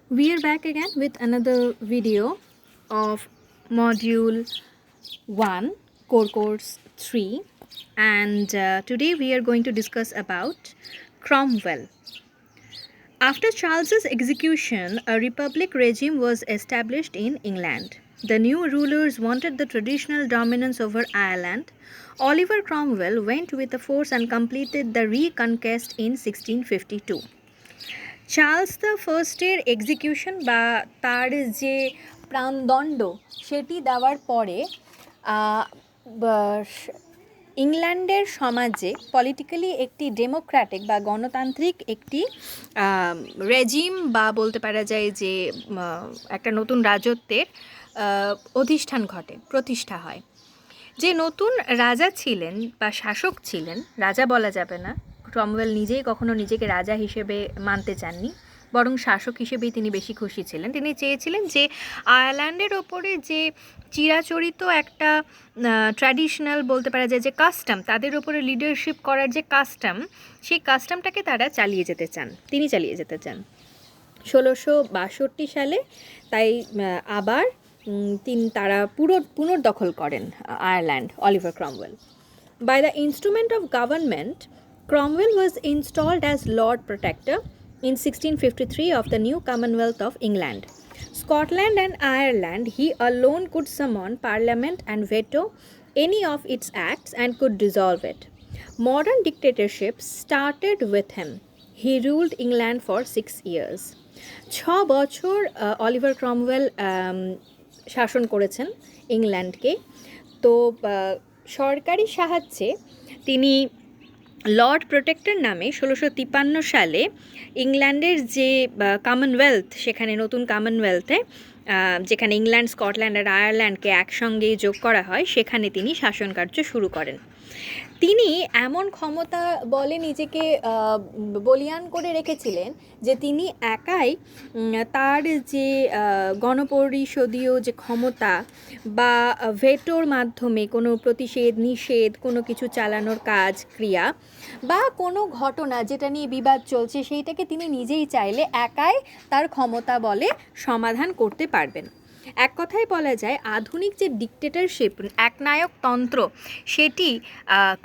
We are back again with another video of module 1, core course 3, and today we are going to discuss about Cromwell. After Charles's execution, a republic regime was established in England. The new rulers wanted the traditional dominance over Ireland. Oliver Cromwell went with a force and completed the reconquest in 1652. Charles the ফার্স্টের execution বা তার যে প্রাণদণ্ড সেটি দেওয়ার পরে ইংল্যান্ডের সমাজে politically একটি ডেমোক্র্যাটিক বা গণতান্ত্রিক একটি রেজিম বা বলতে পারা যায় যে একটা নতুন রাজত্বের অধিষ্ঠান ঘটে, প্রতিষ্ঠা হয়। যে নতুন রাজা ছিলেন বা শাসক ছিলেন, রাজা বলা যাবে না, ক্রমওয়েল নিজেই কখনো নিজেকে রাজা হিসেবে মানতে চাননি, বরং শাসক হিসেবেই তিনি বেশি খুশি ছিলেন। তিনি চেয়েছিলেন যে আয়ারল্যান্ডের ওপরে যে চিরাচরিত একটা ট্র্যাডিশনাল বলতে পারা যায় যে কাস্টম, তাদের ওপরে লিডারশিপ করার যে কাস্টম, সেই কাস্টমটাকে তারা চালিয়ে যেতে চান, তিনি চালিয়ে যেতে চান। 1662 সালে তাই আবার তারা পুনর্দখল করেন Ireland, Oliver Cromwell. By the instrument of government, Cromwell was installed as Lord Protector in 1653 of the new Commonwealth of England. Scotland and Ireland, he alone could summon Parliament and veto any of its acts and could dissolve it. Modern dictatorship started with him. He ruled England for 6 years. 6 বছর Oliver Cromwell শাসন করেছেন ইংল্যান্ডকে। তো সরকারি সাহায্যে তিনি Lord protector নামে 1653 সালে ইংল্যান্ডের যে কমনওয়েলথ, সেখানে নতুন কমনওয়েলথে যেখানে ইংল্যান্ড, স্কটল্যান্ড আর আয়ারল্যান্ডকে একসঙ্গেই যোগ করা হয়, সেখানে তিনি শাসনকার্য শুরু করেন। তিনি এমন ক্ষমতা বলে নিজেকে বলিয়ান করে রেখেছিলেন যে তিনি একাই তার যে গণপরিষদীয় যে ক্ষমতা বা ভেটোর মাধ্যমে কোনো প্রতিষেধ, নিষেধ, কোনো কিছু চালানোর কাজ, ক্রিয়া বা কোনো ঘটনা যেটা নিয়ে বিবাদ চলছে, সেইটাকে তিনি নিজেই চাইলে একাই তার ক্ষমতা বলে সমাধান করতে পারবেন। এক কথায় বলা যায় আধুনিক যে ডিকটেটরশিপ, একনায়কতন্ত্র, সেটি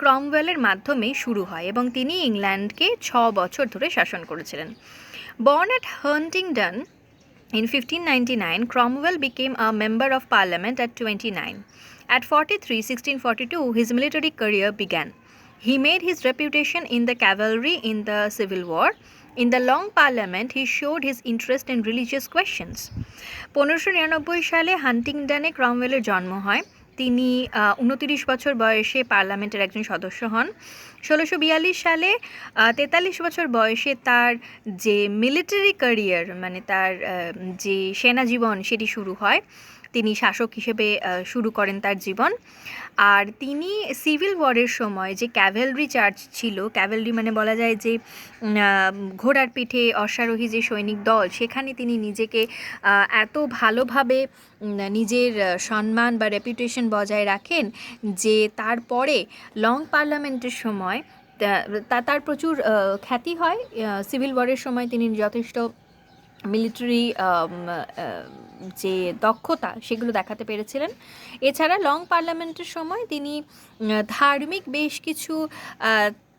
ক্রমওয়েলের মাধ্যমে শুরু হয় এবং তিনি ইংল্যান্ডকে 6 বছর ধরে শাসন করেছিলেন। Born at Huntingdon in 1599, Cromwell became a member of Parliament at 29. At 43, 1642, his military career began. He made his reputation in the cavalry in the Civil War. In the Long Parliament, he showed his interest in religious questions. 1599 সালে হান্টিংডনে ক্রমওয়েলের জন্ম হয়। তিনি 29 বছর বয়সে পার্লামেন্টের একজন সদস্য হন। 1642 সালে 43 বছর বয়সে তার যে মিলিটারি ক্যারিয়ার, মানে তার যে সেনা জীবন, সেটি শুরু হয়। তিনি শাসক হিসেবে শুরু করেন তার জীবন। আর তিনি সিভিল ওয়ারের সময় যে ক্যাভেলরি চার্জ ছিল, ক্যাভেলরি মানে বলা যায় যে ঘোড়ার পিঠে অশ্বারোহী যে সৈনিক দল, সেখানে তিনি নিজেকে এত ভালোভাবে নিজের সম্মান বা রেপুটেশন বজায় রাখেন যে তারপরে লং পার্লামেন্টের সময় তার প্রচুর খ্যাতি হয়। সিভিল ওয়ারের সময় তিনি যথেষ্ট মিলিটারি যে দক্ষতা, সেগুলো দেখাতে পেরেছিলেন। এছাড়া লং পার্লামেন্টের সময় তিনি ধার্মিক বেশ কিছু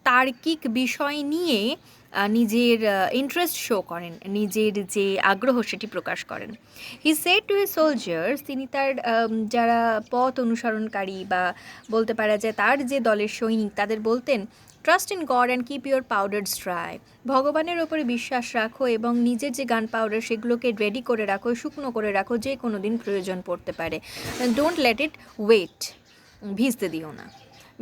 তার্কিক বিষয় নিয়ে নিজের ইন্টারেস্ট শো করেন, নিজের যে আগ্রহ সেটি প্রকাশ করেন। He said to his soldiers, তিনি তার যারা পথ অনুসরণকারী বা বলতে পারা যায় তার যে দলের সৈনিক, তাদের বলতেন, trust in God and keep your powders dry, ভগবানের ওপরে বিশ্বাস রাখো এবং নিজের যে গান পাউডার সেগুলোকে রেডি করে রাখো, শুকনো করে রাখো, যে কোনো দিন প্রয়োজন পড়তে পারে। ডোন্ট লেট ইট ওয়েট, ভিজতে দিও না,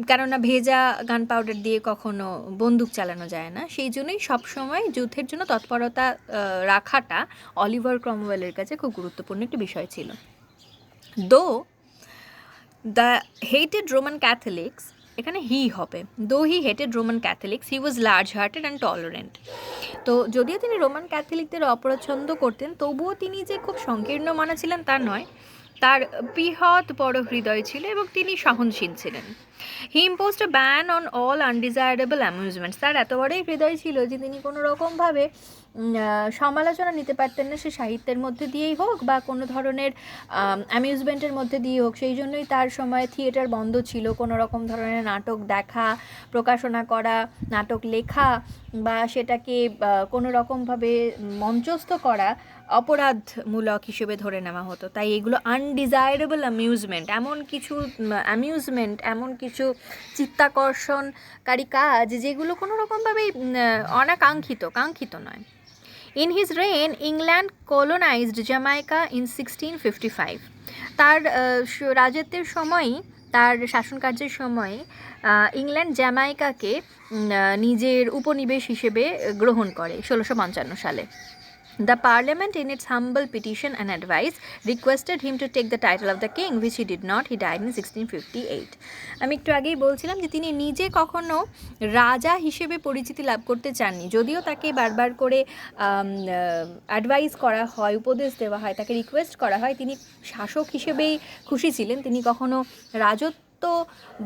কেননা ভেজা গান পাউডার দিয়ে কখনো বন্দুক চালানো যায় না। সেই জন্যই সবসময় যুদ্ধের জন্য তৎপরতা রাখাটা অলিভার ক্রমওয়েলের কাছে খুব গুরুত্বপূর্ণ একটি বিষয় ছিল। দো দ্য হেটেড রোমান ক্যাথলিক্স, এখানে হি হবে, though he hated Roman Catholics, he was large hearted and tolerant. তো যদিও তিনি রোমান ক্যাথলিকদের অপছন্দ করতেন, তবুও তিনি যে খুব সংকীর্ণ মনা ছিলেন তা নয়। তার বৃহৎ বড় হৃদয় ছিল এবং তিনি সহনশীল ছিলেন। He imposed a ban on all undesirable amusements, তার এত বড়ই হৃদয় ছিল যে তিনি কোনো রকমভাবে সমালোচনা নিতে পারতেন না, সে সাহিত্যের মধ্যে দিয়েই হোক বা কোনো ধরনের অ্যামিউজমেন্টের মধ্যে দিয়েই হোক। সেই জন্যই তার সময় থিয়েটার বন্ধ ছিল, কোনো রকম ধরনের নাটক দেখা, প্রকাশনা করা, নাটক লেখা বা সেটাকে কোনো রকমভাবে মঞ্চস্থ করা অপরাধমূলক হিসেবে ধরে নেওয়া হতো। তাই এগুলো আনডিজায়ারেবল অ্যামিউজমেন্ট, এমন কিছু চিত্তাকর্ষণকারী কাজ যেগুলো কোনো রকমভাবেই কাঙ্ক্ষিত নয়। In his reign, England colonized Jamaica in 1655. তার রাজত্বের সময়ই, তার শাসনকার্যের সময়ই ইংল্যান্ড জ্যামাইকাকে নিজের উপনিবেশ হিসেবে গ্রহণ করে 1655 সালে। The Parliament, in its humble petition and advice, requested him to take the title of the king, which he did not. He died in 1658. আমি একটু আগেই বলছিলাম যে তিনি নিজে কখনো রাজা হিসেবে পরিচিতি লাভ করতে চাননি, যদিও তাকে বারবার করে অ্যাডভাইস করা হয়, উপদেশ দেওয়া হয়, তাকে রিকোয়েস্ট করা হয়। তিনি শাসক হিসেবেই খুশি ছিলেন, তিনি কখনো রাজত্ব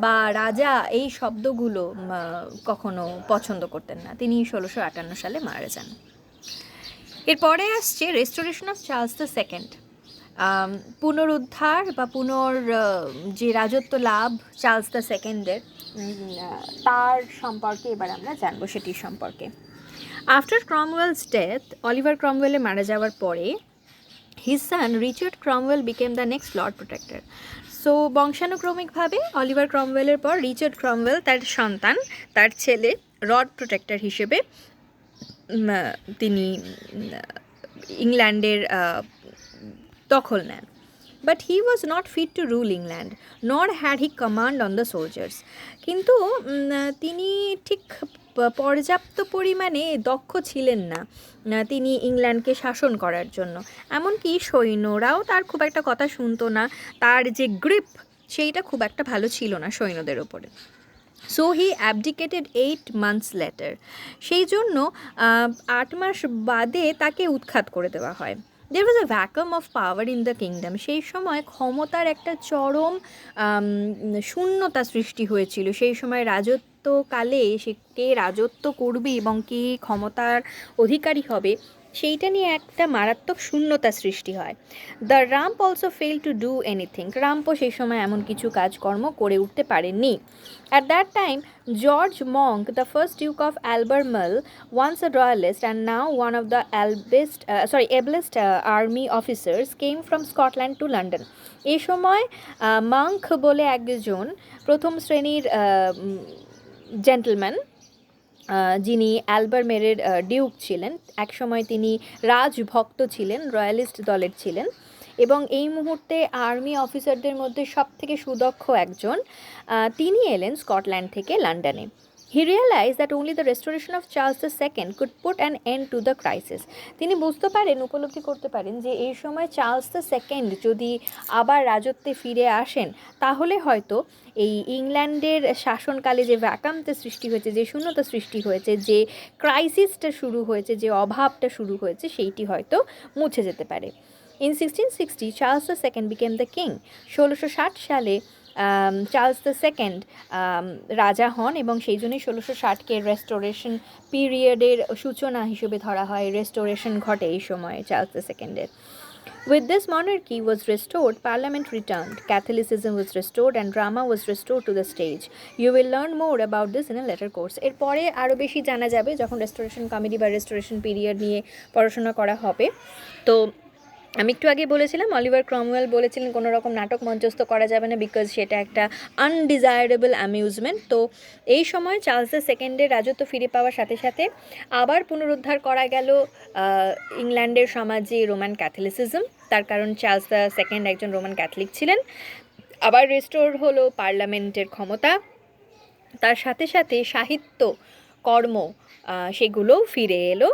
বা রাজা এই শব্দগুলো কখনো পছন্দ করতেন না। তিনি 1658 সালে মারা যান। এরপরে আসছে restoration of Charles the second, পুনরুদ্ধার বা যে রাজত্ব লাভ চার্লস দ্য সেকেন্ডের, তার সম্পর্কে এবার আমরা জানবো, সেটির সম্পর্কে। আফটার ক্রমওয়েলস ডেথ, অলিভার ক্রমওয়েলে মারা যাওয়ার পরে, his son Richard Cromwell became the next Lord Protector. So বংশানুক্রমিকভাবে অলিভার ক্রমওয়েলের পর রিচার্ড ক্রমওয়েল, তার সন্তান, তার ছেলে লর্ড প্রোটেক্টর হিসেবে তিনি ইংল্যান্ডের দখল নেন। But he was not fit to rule England, nor had he command on the soldiers. কিন্তু তিনি ঠিক পর্যাপ্ত পরিমাণে দক্ষ ছিলেন না তিনি ইংল্যান্ডকে শাসন করার জন্য। এমনকি সৈন্যরাও তার খুব একটা কথা শুনতো না, তার যে গ্রিপ সেইটা খুব একটা ভালো ছিল না সৈন্যদের ওপরে। So he abdicated 8 months later। সেই জন্য 8 মাস বাদে তাকে উৎখাত করে দেওয়া হয়। There was a vacuum of power in the kingdom। সেই সময় ক্ষমতার একটা চরম শূন্যতা সৃষ্টি হয়েছিল। সেই সময় রাজত্বকালে সে কে রাজত্ব করবে এবং কে ক্ষমতার অধিকারী হবে, সেইটা নিয়ে একটা মারাত্মক শূন্যতা সৃষ্টি হয়। The Rump also fail to do anything. রাম্পও সেই সময় এমন কিছু কাজকর্ম করে উঠতে পারেননি। At that time, George Monk, the first Duke of Albemarle, once a royalist and now one of the ablest army officers, came from Scotland to London. এই সময় মঙ্ক বলে একজন প্রথম শ্রেণীর জেন্টলম্যান, যিনি অ্যালবারমেরের ডিউক ছিলেন, একসময় তিনি রাজভক্ত ছিলেন, রয়্যালিস্ট দলের ছিলেন এবং এই মুহূর্তে আর্মি অফিসারদের মধ্যে সবথেকে সুদক্ষ একজন, তিনি এলেন স্কটল্যান্ড থেকে লন্ডনে। He realized that only the restoration of Charles II could put an end to the crisis। তিনি উপলব্ধি করতে পারেন যে এই সময় চার্লস দ্য সেকেন্ড যদি আবার রাজত্বে ফিরে আসেন, তাহলে হয়তো এই ইংল্যান্ডের শাসনকালে যে ভ্যাকামটা সৃষ্টি হয়েছে, যে শূন্যতা সৃষ্টি হয়েছে, যে ক্রাইসিসটা শুরু হয়েছে, যে অভাবটা শুরু হয়েছে, সেইটি হয়তো মুছে যেতে পারে। In 1660, Charles II became the king। 1660 সালে চার্লস দ্য সেকেন্ড রাজা হন এবং সেই জন্যই 1660-কে রেস্টোরেশন পিরিয়ডের সূচনা হিসেবে ধরা হয়। রেস্টোরেশন ঘটে এই সময়ে চার্লস দ্য সেকেন্ডের। With this monarchy was restored, Parliament returned, Catholicism was restored and drama was restored to the stage. You will learn more about this in a later course। এরপরে আরও বেশি জানা যাবে যখন রেস্টোরেশন কমেডি বা restoration period নিয়ে পড়াশোনা করা হবে। তো আমি একটু আগে বলেছিলাম, অলিভার ক্রমওয়েল বলেছিলেন কোনো রকম নাটক মঞ্চস্থ করা যাবে না, বিকজ সেটা একটা আনডিজায়ারেবল অ্যামিউজমেন্ট। তো এই সময় চার্লস দ্য সেকেন্ডের রাজত্ব ফিরে পাওয়ার সাথে সাথে আবার পুনরুদ্ধার করা গেল ইংল্যান্ডের সমাজে রোমান ক্যাথলিসিজম, তার কারণ চার্লস দ্য সেকেন্ড একজন রোমান ক্যাথলিক ছিলেন। আবার রেস্টোর হলো পার্লামেন্টের ক্ষমতা, তার সাথে সাথে সাহিত্য কর্ম সেগুলোও ফিরে এলো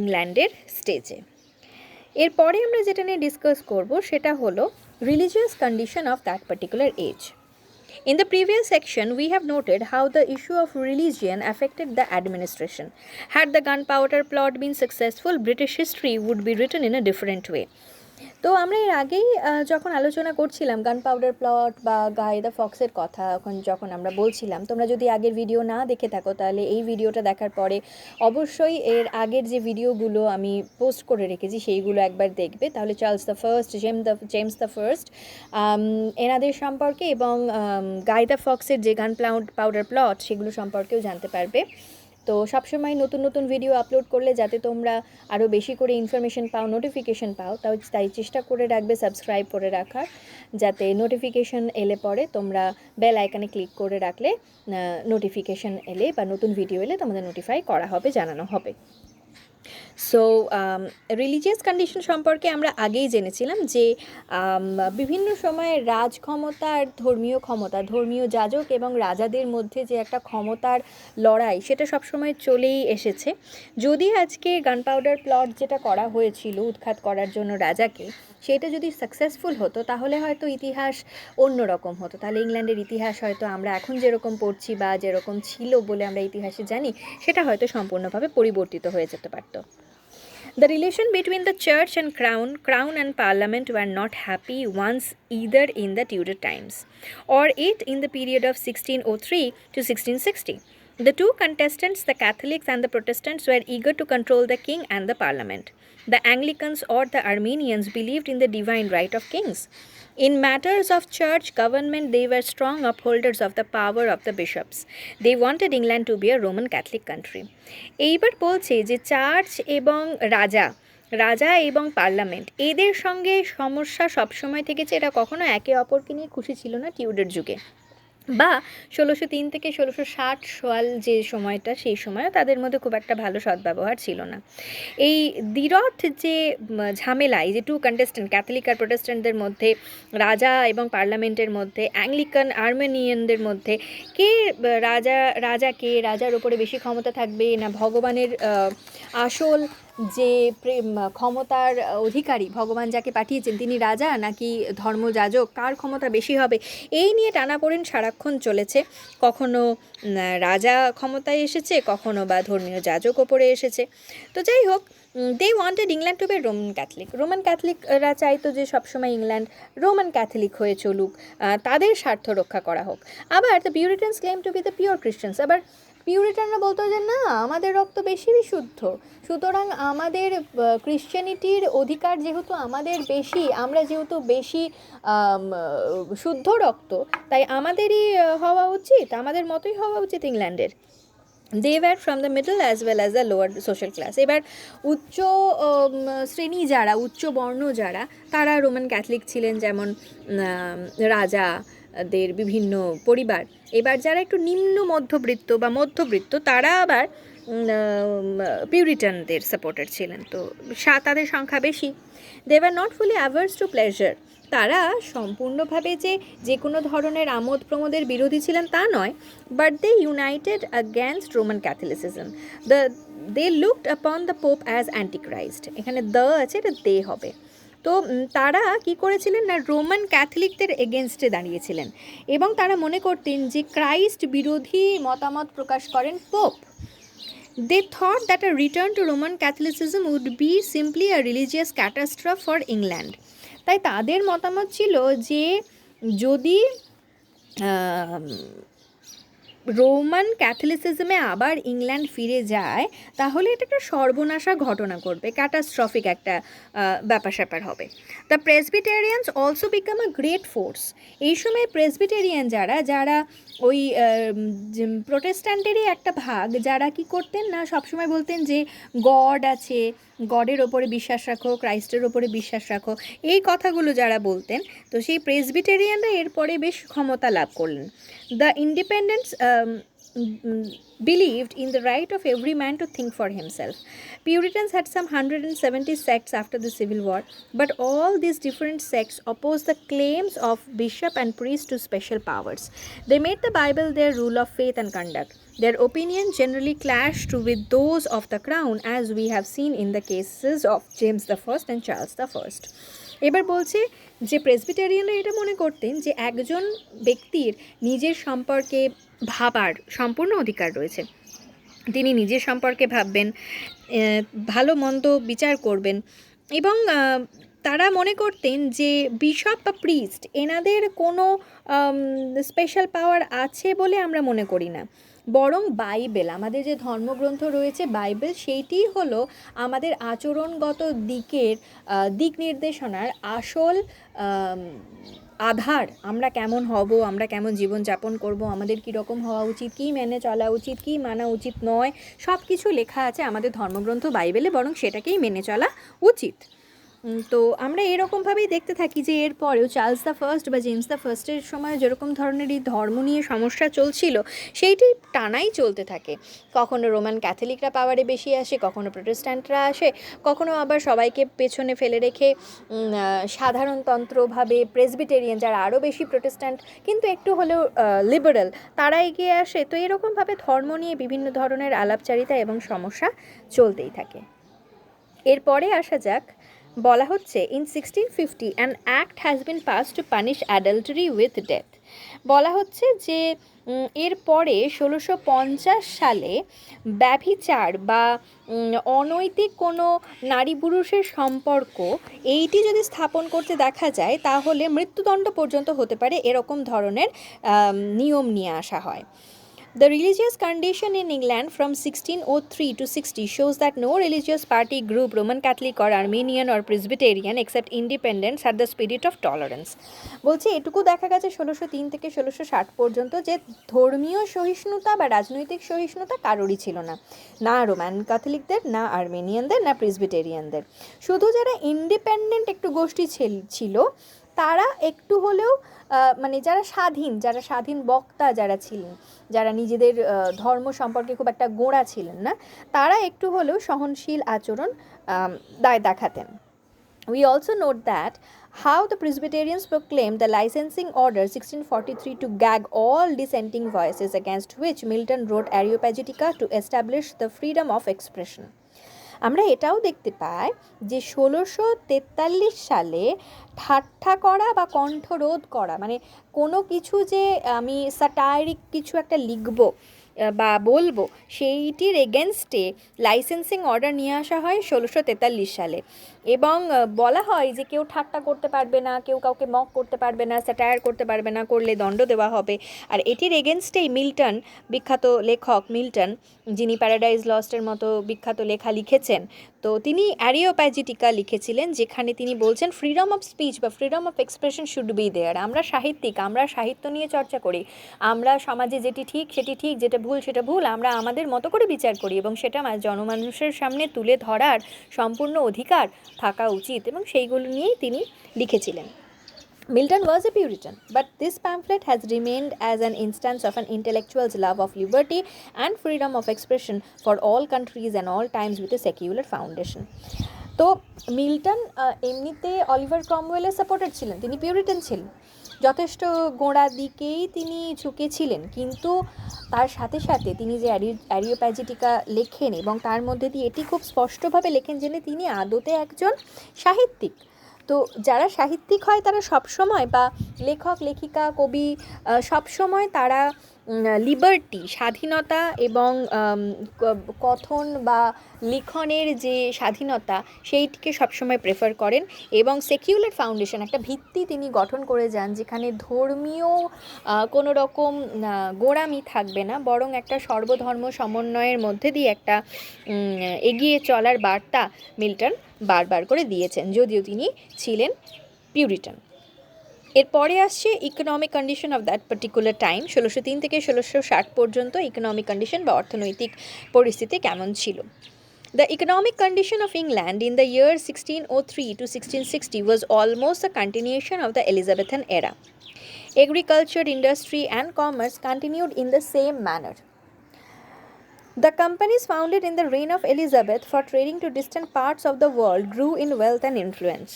ইংল্যান্ডের স্টেজে। এরপরে আমরা যেটা নিয়ে ডিসকাস করব সেটা হলো religious condition of that particular age. In the previous section, we have noted how the issue of religion affected the administration. Had the gunpowder plot been successful, British history would be written in a different way. তো আমরা এর আগেই যখন আলোচনা করছিলাম gunpowder plot বা গাই the ফক্সের কথা, যখন আমরা বলছিলাম, তোমরা যদি আগের ভিডিও না দেখে থাকো তাহলে এই ভিডিওটা দেখার পরে অবশ্যই এর আগের যে ভিডিওগুলো আমি পোস্ট করে রেখেছি সেইগুলো একবার দেখবে, তাহলে Charles the first, James the first এনাদের সম্পর্কে এবং গাই দ্য ফক্সের যে গানপাউডার প্লট সেগুলো সম্পর্কেও জানতে পারবে। তো সবসময় নতুন নতুন ভিডিও আপলোড করলে যাতে তোমরা আরও বেশি করে ইনফরমেশন পাও, নোটিফিকেশন পাও, তাই চেষ্টা করে রাখবে সাবস্ক্রাইব করে রাখার, যাতে নোটিফিকেশন এলে পরে তোমরা বেল আইকনে ক্লিক করে রাখলে নোটিফিকেশন এলে বা নতুন ভিডিও এলে তোমাদের নোটিফাই করা হবে, জানানো হবে। সো রিলিজিয়াস কন্ডিশন সম্পর্কে আমরা আগেই জেনেছিলাম যে বিভিন্ন সময়ে রাজক্ষমতা আর ধর্মীয় ক্ষমতা, ধর্মীয় যাজক এবং রাজাদের মধ্যে যে একটা ক্ষমতার লড়াই সেটা সবসময় চলেই এসেছে। যদি আজকে গানপাউডার প্লট যেটা করা হয়েছিল উৎখাত করার জন্য রাজাকে, সেটা যদি সাকসেসফুল হতো তাহলে হয়তো ইতিহাস অন্যরকম হতো, তাহলে ইংল্যান্ডের ইতিহাস হয়তো আমরা এখন যেরকম পড়ছি বা যেরকম ছিল বলে আমরা ইতিহাসে জানি সেটা হয়তো সম্পূর্ণভাবে পরিবর্তিত হয়ে যেতে পারত। The relation between the church and crown and parliament were not happy once either in the Tudor times or it in the period of 1603 to 1660. The two contestants, the Catholics and the Protestants, were eager to control the king and the parliament. The Anglicans or the Armenians believed in the divine right of kings. In matters of church government, they were strong upholders of the power of the bishops. They wanted England to be a Roman Catholic country. এইবার বলছে যে church এবং রাজা এবং parliament এদের সঙ্গে সমস্যা সবসময় থেকেছে, এরা কখনো একে অপরকে নিয়ে খুশি ছিল না টিউডার যুগে, বা 1603 থেকে 1660 সাল যে সময়টা, সেই সময়ও তাদের মধ্যে খুব একটা ভালো সদ্ব্যবহার ছিল না। এই দ্বিরথ যে ঝামেলা, এই যে টু কন্টেস্ট্যান্ট ক্যাথলিক আর প্রোটেস্ট্যান্টদের মধ্যে, রাজা এবং পার্লামেন্টের মধ্যে, অ্যাংলিকান আর্মেনিয়ানদের মধ্যে, কে রাজার ওপরে বেশি ক্ষমতা থাকবে, না ভগবানের আসল যে ক্ষমতার অধিকারী, ভগবান যাকে পাঠিয়েছেন তিনি রাজা নাকি ধর্মযাজক, কার ক্ষমতা বেশি হবে, এই নিয়ে টানাপোড়েন সারাক্ষণ চলেছে। কখনো রাজা ক্ষমতায় এসেছে, কখনো বা ধর্মীয় যাজক ওপরে এসেছে। তো যাই হোক, they wanted England to be Roman ক্যাথলিকরা চাইতো যে সবসময় ইংল্যান্ড রোমান ক্যাথলিক হয়ে চলুক, তাদের স্বার্থ রক্ষা করা হোক। আবার the Puritans claim to be the pure Christians, আবার পিউরিটানরা বলতো যে না, আমাদের রক্ত বেশি বিশুদ্ধ, সুতরাং আমাদের ক্রিশ্চিয়ানিটির অধিকার যেহেতু আমাদের বেশি, আমরা যেহেতু বেশি শুদ্ধ রক্ত, তাই আমাদেরই হওয়া উচিত, আমাদের মতোই হওয়া উচিত ইংল্যান্ডের। They were from the middle as well as the lower social class. এবার উচ্চ শ্রেণী যারা, উচ্চ বর্ণ যারা, তারা রোমান ক্যাথলিক ছিলেন, যেমন রাজাদের বিভিন্ন পরিবার। এবার যারা একটু নিম্ন মধ্যবিত্ত বা মধ্যবিত্ত, তারা আবার পিউরিটানদের সাপোর্টার ছিলেন, তো তাদের সংখ্যা বেশি। They were not fully averse to pleasure, তারা সম্পূর্ণভাবে যে কোনো ধরনের আমোদ প্রমোদের বিরোধী ছিলেন তা নয়, but they united against Roman Catholicism. They looked upon the pope as antichrist, এখানে দ্য আছে, এটা দে হবে। তো তারা কি করেছিলেন না, রোমান ক্যাথলিকদের এগেনস্টে দাঁড়িয়েছিলেন এবং তারা মনে করতেন যে ক্রাইস্ট বিরোধী মতামত প্রকাশ করেন pope. They thought that a return to Roman Catholicism would be simply a religious catastrophe for England. তাই তাদের মতামত ছিল যে যদি রোমান ক্যাথলিসিজমে আবার ইংল্যান্ড ফিরে যায় তাহলে এটা একটা সর্বনাশা ঘটনা করবে, ক্যাটাস্ট্রফিক একটা ব্যাপার স্যাপার হবে। The Presbyterians also became a great force. এই সময় প্রেসবিটেরিয়ান যারা ওই প্রোটেস্ট্যান্টেরই একটা ভাগ, যারা কি করতেন না, সবসময় বলতেন যে গড আছে, গডের ওপরে বিশ্বাস রাখো, ক্রাইস্টের ওপরে বিশ্বাস রাখো, এই কথাগুলো যারা বলতেন, তো সেই প্রেসবিটেরিয়ানরা এরপরে বেশ ক্ষমতা লাভ করলেন। The Independents believed in the right of every man to think for himself. Puritans had some 170 sects after the Civil War, but all these different sects opposed the claims of bishop and priest to special powers. They made the Bible their rule of faith and conduct. Their opinions generally clashed with those of the crown, as we have seen in the cases of James I and Charles I. এবার বলছে যে প্রেসবিটেরিয়ানরা এটা মনে করতেন যে একজন ব্যক্তির নিজের সম্পর্কে ভাবার সম্পূর্ণ অধিকার রয়েছে, তিনি নিজের সম্পর্কে ভাববেন, ভালো মন্দ বিচার করবেন এবং তারা মনে করতেন যে বিশপ বা প্রিস্ট এনাদের কোনো স্পেশাল পাওয়ার আছে বলে আমরা মনে করি না, বরং বাইবেল, আমাদের যে ধর্মগ্রন্থ রয়েছে বাইবেল, সেইটিই হলো আমাদের আচরণগত দিক নির্দেশনার আসল আধার। আমরা কেমন হব, আমরা কেমন জীবনযাপন করব, আমাদের কীরকম হওয়া উচিত, কী মেনে চলা উচিত, কী মানা উচিত নয়, সব কিছু লেখা আছে আমাদের ধর্মগ্রন্থ বাইবেলে, বরং সেটাকেই মেনে চলা উচিত। তো আমরা এরকমভাবেই দেখতে থাকি যে এরপরেও চার্লস দ্য ফার্স্ট বা জেমস দ্য ফার্স্টের সময় যেরকম ধরনের এই ধর্ম নিয়ে সমস্যা চলছিল সেইটি টানাই চলতে থাকে। কখনো রোমান ক্যাথলিকরা পাওয়ারে বেশি আসে, কখনো প্রোটেস্ট্যান্টরা আসে, কখনো আবার সবাইকে পেছনে ফেলে রেখে সাধারণতন্ত্রভাবে প্রেসবিটেরিয়ান, যারা আরও বেশি প্রোটেস্ট্যান্ট কিন্তু একটু হলেও লিবারেল, তারা এগিয়ে আসে। তো এরকমভাবে ধর্ম নিয়ে বিভিন্ন ধরনের আলাপচারিতা এবং সমস্যা চলতেই থাকে। এরপরে আসা যাক, বলা হচ্ছে in 1650 an act has been pass to punish adultery with death. বলা হচ্ছে যে এরপরে 1650 সালে ব্যভিচার বা অনৈতিক কোনো নারী পুরুষের সম্পর্ক এইটি যদি স্থাপন করতে দেখা যায় তাহলে মৃত্যুদণ্ড পর্যন্ত হতে পারে, এরকম ধরনের নিয়ম নিয়ে আসা হয়। The religious condition in England from 1603 to 60 shows that no religious party group, Roman Catholic or Armenian or Presbyterian, except independents, had the spirit of tolerance. বলছে এটুকু দেখা গেছে 1603 থেকে 1660 পর্যন্ত যে ধর্মীয় সহিষ্ণুতা বা রাজনৈতিক সহিষ্ণুতা কারোরই ছিল না, না রোমান ক্যাথলিকদের, না আর্মেনিয়ানদের, না প্রেসবিটেরিয়ানদের। শুধু যারা ইন্ডিপেন্ডেন্ট একটু গোষ্ঠী ছিল তারা একটু হলেও মানে যারা স্বাধীন বক্তা যারা ছিলেন, যারা নিজেদের ধর্ম সম্পর্কে খুব একটা গোঁড়া ছিলেন না, তারা একটু হলেও সহনশীল আচরণ দেখাতেন। We also note that how the Presbyterians proclaimed the licensing order 1643 to gag all dissenting voices, against which Milton wrote Areopagitica to establish the freedom of expression. আমরা এটাও দেখতে পাই যে 1643 সালে ঠাট্টা করা বা কণ্ঠরোধ করা, মানে কোনো কিছু যে আমি স্যাটাইরিক কিছু একটা লিখব বা বলবো, সেইটির এগেনস্টে লাইসেন্সিং অর্ডার নিয়ে আসা হয় 1643 সালে। এবং বলা হয় যে কেউ ঠাট্টা করতে পারবে না, কেউ কাউকে মক করতে পারবে না, স্যাটায়ার করতে পারবে না, করলে দণ্ড দেওয়া হবে। আর এটির এগেনস্টেই মিল্টন, বিখ্যাত লেখক মিল্টন, যিনি প্যারাডাইজ লস্টের মতো বিখ্যাত লেখা লিখেছেন, তো তিনি অ্যারিওপ্যাজিটিকা লিখেছিলেন, যেখানে তিনি বলছেন ফ্রিডম অফ স্পিচ বা freedom of expression should be there. আমরা সাহিত্যিক, আমরা সাহিত্য নিয়ে চর্চা করি, আমরা সমাজে যেটি ঠিক সেটি ঠিক, যেটা ভুল সেটা ভুল, আমরা আমাদের মতো করে বিচার করি এবং সেটা জনমানুষের সামনে তুলে ধরার সম্পূর্ণ অধিকার থাকা উচিত, এবং সেইগুলো নিয়েই তিনি লিখেছিলেন। Milton was a Puritan, but this pamphlet has remained as an instance of an intellectual's love of liberty and freedom of expression for all countries and all times with a secular foundation. তো Milton এমনিতে Oliver ক্রমওয়েলের supporter ছিলেন, তিনি Puritan ছিলেন, যথেষ্ট গোঁড়া দিকেই তিনি ঝুঁকেছিলেন, কিন্তু তার সাথে সাথে তিনি যে অ্যারিওপ্যাজিটিকা লেখেন এবং তার মধ্যে দিয়ে এটি খুব স্পষ্টভাবে লেখেন যে তিনি আদতে একজন সাহিত্যিক। তো যারা সাহিত্যিক হয় তারা সবসময়, বা লেখক লেখিকা কবি, সবসময় তারা লিবার্টি, স্বাধীনতা এবং কথন বা লিখনের যে স্বাধীনতা সেইটিকে সবসময় প্রেফার করেন, এবং সেকিউলার ফাউন্ডেশন একটা ভিত্তি তিনি গঠন করে যান যেখানে ধর্মীয় কোনো রকম গোঁড়ামি থাকবে না, বরং একটা সর্বধর্ম সমন্বয়ের মধ্যে দিয়ে একটা এগিয়ে চলার বার্তা মিল্টন বারবার করে দিয়েছেন, যদিও তিনি ছিলেন পিউরিটান। এরপরে আসছে economic condition of that particular time, 1603 থেকে 1660 পর্যন্ত ইকোনমিক কন্ডিশন বা অর্থনৈতিক পরিস্থিতি কেমন ছিল। The economic condition of England in the year 1603 to 1660 was almost a continuation of the Elizabethan era. Agriculture, industry and commerce continued in the same manner. The companies founded in the reign of Elizabeth for trading to distant parts of the world grew in wealth and influence.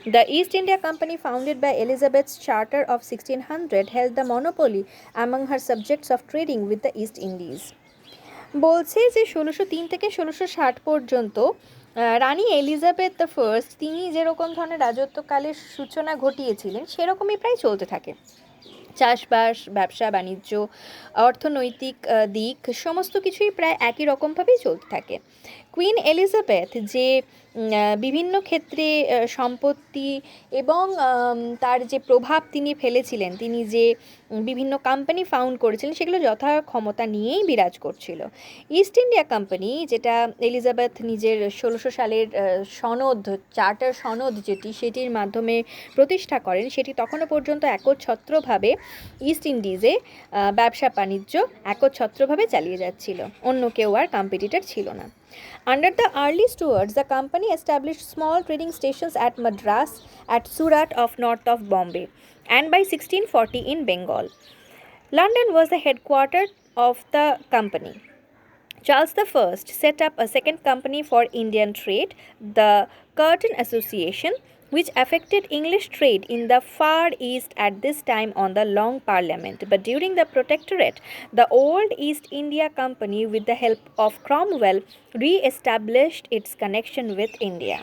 The East India Company, founded by Elizabeth's Charter of 1600, held the monopoly among her subjects of trading with the East Indies. বলছে যে 1603 থেকে 1660 পর্যন্ত রানী Elizabeth the first তিনি যেরকম ধরনের রাজত্বকালের সূচনা ঘটিয়েছিলেন সেরকমই প্রায় চলতে থাকে। চাষবাস, ব্যবসা বাণিজ্য, অর্থনৈতিক দিক সমস্ত কিছুই প্রায় একই রকমভাবেই চলতে থাকে। কুইন এলিজাবেথ যে বিভিন্ন ক্ষেত্রে সম্পত্তি এবং তার যে প্রভাব তিনি ফেলেছিলেন, তিনি যে বিভিন্ন কোম্পানি ফাউন্ড করেছিলেন, সেগুলো যথা ক্ষমতা নিয়েই বিরাজ করছিল। ইস্ট ইন্ডিয়া কোম্পানি, যেটা এলিজাবেথ নিজের 1600 সালের সনদ, চার্টার সনদ যেটি, সেটির মাধ্যমে প্রতিষ্ঠা করেন, সেটি তখনও পর্যন্ত একচ্ছত্রভাবে ইস্ট ইন্ডিজে ব্যবসা বাণিজ্য একচ্ছত্রভাবে চালিয়ে যাচ্ছিল, অন্য কেউ আর কম্পিটিটর ছিল না। Under the early Stuarts, the company established small trading stations at Madras, at Surat of north of Bombay, and by 1640 in Bengal. London was the headquarters of the company. Charles I set up a second company for Indian trade, the Curtin Association, which affected English trade in the Far East at this time on the Long Parliament. But during the Protectorate, the old East India Company, with the help of Cromwell, re-established its connection with India.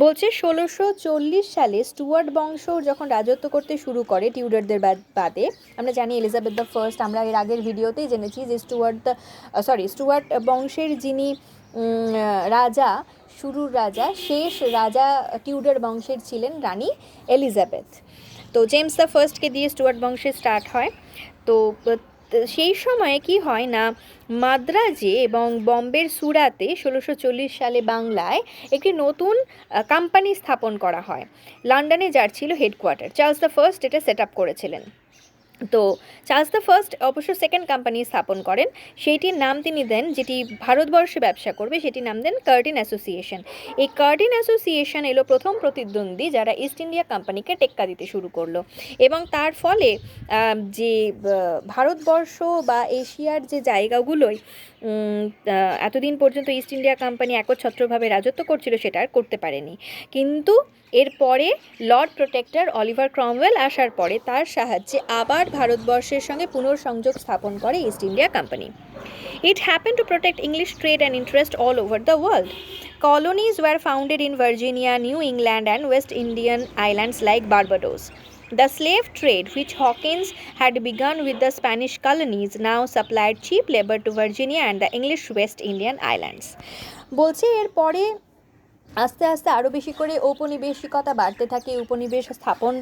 বলছে 1640 সালে Stewart বংশ যখন রাজত্ব করতে শুরু করে টিউডারদের বাদে, আমরা জানি এলিজাবেথ দ্য ফার্স্ট, আমরা এর আগের ভিডিওতেই জেনেছি যে স্টুয়ার্ট বংশের যিনি রাজা, শুরুর রাজা, শেষ রাজা টিউডার বংশের ছিলেন রানী এলিজাবেথ। তো জেমস দ্য ফার্স্টকে দিয়ে স্টুয়ার্ট বংশে স্টার্ট হয়। তো সেই সময়ে কি হয় না, মাদ্রাজে এবং বম্বের সুরাতে 1640 সালে বাংলায় একটি নতুন কোম্পানি স্থাপন করা হয়, লন্ডনে যার ছিল হেডকোয়ার্টার। চার্লস দ্য ফার্স্ট এটা সেট আপ করেছিলেন। তো চার্লস দ্য ফার্স্ট অবশ্য সেকেন্ড কোম্পানি স্থাপন করেন, সেইটির নাম তিনি দেন, যেটি ভারতবর্ষে ব্যবসা করবে, সেটির নাম দেন কার্টিন অ্যাসোসিয়েশন। এই কার্টিন অ্যাসোসিয়েশন এলো প্রথম প্রতিদ্বন্দ্বী যারা ইস্ট ইন্ডিয়া কোম্পানিকে টেক্কা দিতে শুরু করলো, এবং তার ফলে যে ভারতবর্ষ বা এশিয়ার যে জায়গাগুলোই এতদিন পর্যন্ত ইস্ট ইন্ডিয়া কোম্পানি একচ্ছত্রভাবে রাজত্ব করছিল, সেটা আর করতে পারেনি। কিন্তু এরপরে লর্ড প্রোটেক্টর অলিভার ক্রমওয়েল আসার পরে তার সাহায্যে আবার ভারতবর্ষের সঙ্গে পুনর্সংযোগ স্থাপন করে east India company. It happened to protect English trade and interest all over the world. Colonies were founded in Virginia, New England, and West Indian islands like Barbados. The slave trade, which Hawkins had begun with the Spanish colonies, now supplied cheap labor to Virginia and the English West Indian islands. বলছে এরপরে আস্তে আস্তে আরও বেশি করে ঔপনিবেশিকতা বাড়তে থাকে, উপনিবেশ স্থাপন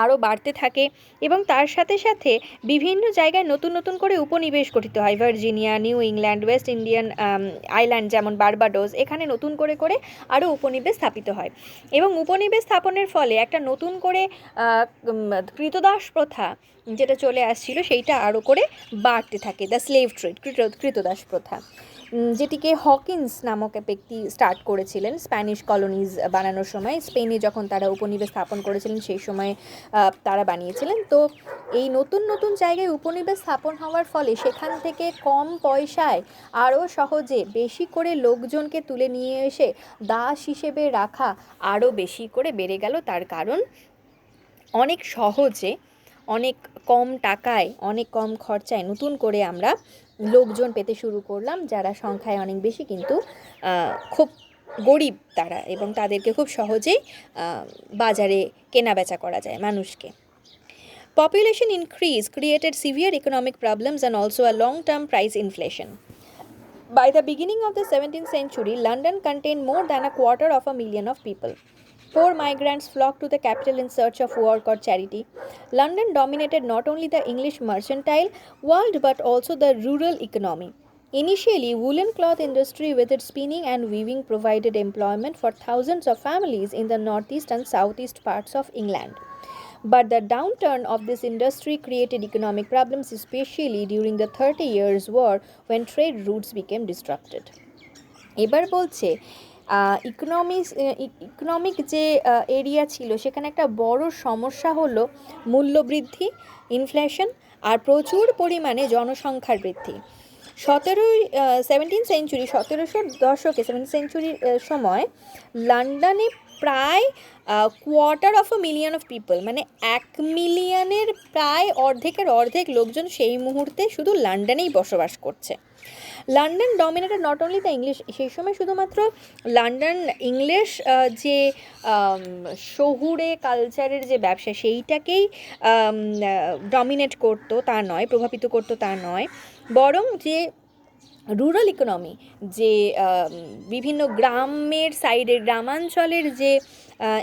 আরও বাড়তে থাকে, এবং তার সাথে সাথে বিভিন্ন জায়গায় নতুন নতুন করে উপনিবেশ গঠিত হয়। Virginia, new England, West Indian island যেমন বারবাডোস, এখানে নতুন করে করে আরও উপনিবেশ স্থাপিত হয়, এবং উপনিবেশ স্থাপনের ফলে একটা নতুন করে কৃতদাস প্রথা যেটা চলে আসছিল, সেইটা আরও করে বাড়তে থাকে, দ্য স্লেভ ট্রেড, কৃতদাস প্রথা, যেটিকে হকিন্স নামক এক ব্যক্তি স্টার্ট করেছিলেন স্প্যানিশ কলোনিজ বানানোর সময়। স্পেনে যখন তারা উপনিবেশ স্থাপন করেছিলেন সেই সময় তারা বানিয়েছিলেন। তো এই নতুন নতুন জায়গায় উপনিবেশ স্থাপন হওয়ার ফলে সেখান থেকে কম পয়সায় আরও সহজে বেশি করে লোকজনকে তুলে নিয়ে এসে দাস হিসেবে রাখা আরও বেশি করে বেড়ে গেল। তার কারণ অনেক সহজে, অনেক কম টাকায়, অনেক কম খরচায় নতুন করে আমরা লোকজন পেতে শুরু করলাম, যারা সংখ্যায় অনেক বেশি কিন্তু খুব গরিব তারা, এবং তাদেরকে খুব সহজেই বাজারে কেনাবেচা করা যায় মানুষকে। Population increase created severe economic problems and also a long-term price inflation. By the beginning of the 17th century, London contained more than 250,000 of people. Poor migrants flocked to the capital in search of work or charity. London dominated not only the English mercantile world but also the rural economy. Initially, woolen cloth industry with its spinning and weaving provided employment for thousands of families in the northeast and southeast parts of England. But the downturn of this industry created economic problems, especially during the 30 Years' War when trade routes became disrupted. এবার বলছে economic যে area ছিল সেখানে একটা বড় সমস্যা হলো মূল্যবৃদ্ধি, ইনফ্লেশন, আর প্রচুর পরিমাণে জনসংখ্যার বৃদ্ধি। 17th সেঞ্চুরির সময় লন্ডনে প্রায় 250,000 অফ পিপল, মানে 1 মিলিয়নের প্রায় অর্ধেকের অর্ধেক লোকজন সেই মুহূর্তে শুধু লন্ডনেই বসবাস করছে। London dominated not only the English, সেই সময় শুধুমাত্র লন্ডন ইংলিশ যে শহুরে কালচারের যে ব্যবসা সেইটাকেই ডমিনেট করতো তা নয়, প্রভাবিত করতো তা নয়, বরং যে রুরাল ইকোনমি, যে বিভিন্ন গ্রামের সাইডের গ্রামাঞ্চলের যে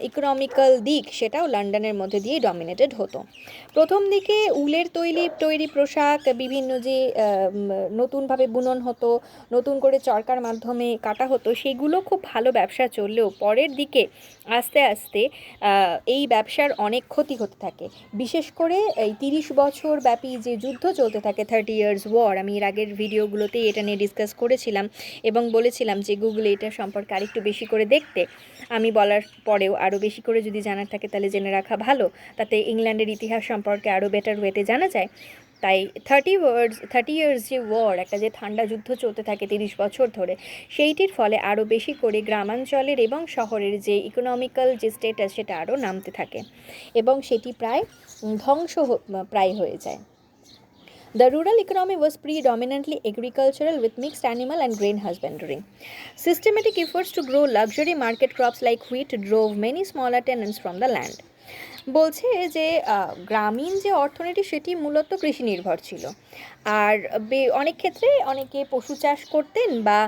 ইকোনমিক্যাল দিক, সেটাও লন্ডনের মধ্যে দিয়েই ডমিনেটেড হতো। প্রথম দিকে উলের তৈরি পোশাক বিভিন্ন যে নতুনভাবে বুনন হতো, নতুন করে চরকার মাধ্যমে কাটা হতো, সেগুলো খুব ভালো ব্যবসা চললেও পরের দিকে আস্তে আস্তে এই ব্যবসার অনেক ক্ষতি হতে থাকে। বিশেষ করে এই 30 বছর ব্যাপী যে যুদ্ধ চলতে থাকে, 30 ইয়ার্স ওয়ার, আমি এর আগের ভিডিওগুলোতেই এটা নিয়ে ডিসকাস করেছিলাম এবং বলেছিলাম যে গুগলে এটা সম্পর্কে আরেকটু বেশি করে দেখতে। আমি বলার পরেও আরও বেশি করে যদি জানার থাকে তাহলে জেনে রাখা ভালো, তাতে ইংল্যান্ডের ইতিহাস সম্পর্কে আরও বেটার ওয়েতে জানা যায়। তাই 30 ইয়ার্স যে ওয়ার, একটা যে ঠান্ডা যুদ্ধ চলতে থাকে 30 বছর ধরে, সেইটির ফলে আরও বেশি করে গ্রামাঞ্চলের এবং শহরের যে ইকোনমিক্যাল যে স্ট্যাটাস, সেটা আরও নামতে থাকে এবং সেটি প্রায় প্রায় হয়ে যায়। The rural economy was predominantly agricultural with mixed animal and grain husbandry. Systematic efforts to grow luxury market crops like wheat drove many smaller tenants from the land. বলছে যে গ্রামীণ যে অর্থনীতি সেটি মূলত কৃষি নির্ভর ছিল, আর অনেক ক্ষেত্রে অনেকে পশু চাষ করতেন বা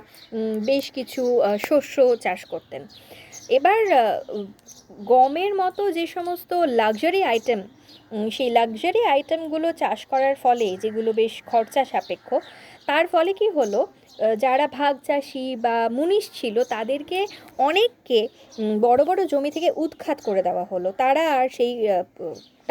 বেশ কিছু শস্য চাষ করতেন। এবার গমের মতো যে সমস্ত লাক্সারি আইটেম, সেই লাক্সারি আইটেমগুলো চাষ করার ফলে, যেগুলো বেশ খরচা সাপেক্ষ, তার ফলে কি হলো, যারা ভাগ চাষি বা মুনিশ ছিল তাদেরকে অনেককে বড় বড় জমি থেকে উৎখাত করে দেওয়া হলো। তারা আর সেই